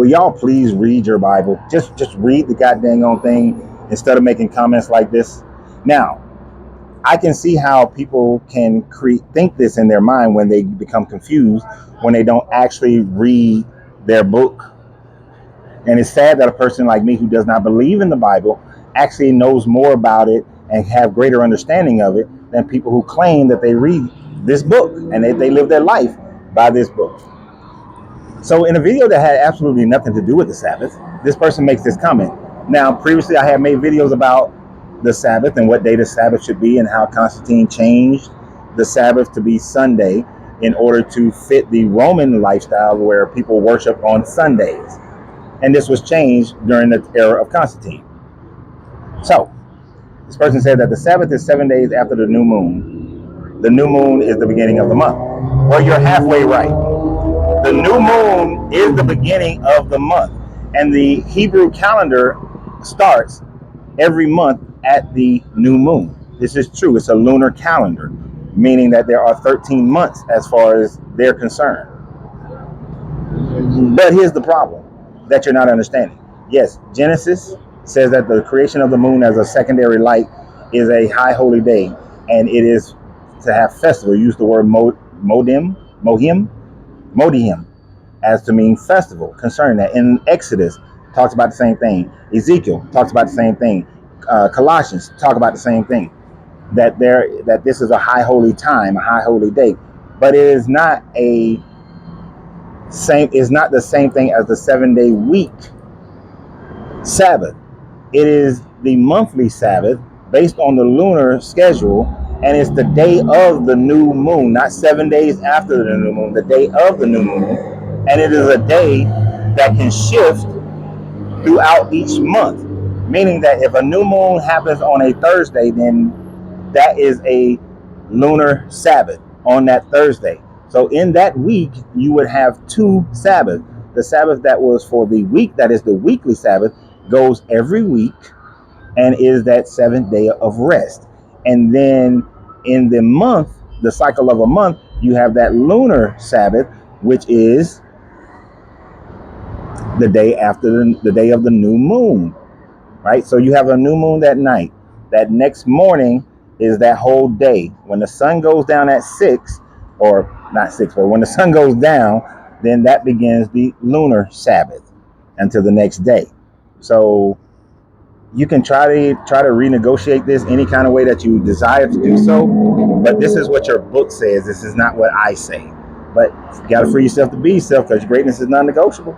Will y'all please read your Bible? Just read the goddamn on thing instead of making comments like this. Now, I can see how people can think this in their mind when they become confused, when they don't actually read their book. And it's sad that a person like me who does not believe in the Bible actually knows more about it and have greater understanding of it than people who claim that they read this book and they live their life by this book. So in a video that had absolutely nothing to do with the Sabbath, this person makes this comment. Now, previously I had made videos about the Sabbath and what day the Sabbath should be and how Constantine changed the Sabbath to be Sunday in order to fit the Roman lifestyle where people worship on Sundays. And this was changed during the era of Constantine. So, this person said that the Sabbath is 7 days after the new moon. The new moon is the beginning of the month. Well, you're halfway right. The new moon is the beginning of the month. And the Hebrew calendar starts every month at the new moon. This is true. It's a lunar calendar, meaning that there are 13 months as far as they're concerned. But here's the problem that you're not understanding. Yes, Genesis says that the creation of the moon as a secondary light is a high holy day, and it is to have festival. Use the word Modium, as to mean festival concerning that. In Exodus, talks about the same thing. Ezekiel talks about the same thing. Colossians talk about the same thing. That this is a high holy time, a high holy day, but it is not the same thing as the 7-day week Sabbath. It is the monthly Sabbath based on the lunar schedule, and it's the day of the new moon, not 7 days after the new moon, the day of the new moon. And it is a day that can shift throughout each month, meaning that if a new moon happens on a Thursday, then that is a lunar Sabbath on that Thursday. So in that week, you would have two Sabbaths. The Sabbath that was for the week, that is the weekly Sabbath, goes every week and is that 7th day of rest. And then in the month, the cycle of a month, you have that lunar Sabbath, which is the day after the day of the new moon, right? So you have a new moon that night. That next morning is that whole day. When the sun goes down at 6, or not 6, but when the sun goes down, then that begins the lunar Sabbath until the next day. So you can try to renegotiate this any kind of way that you desire to do so, but this is what your book says. This is not what I say. But you got to free yourself to be yourself, because greatness is non-negotiable.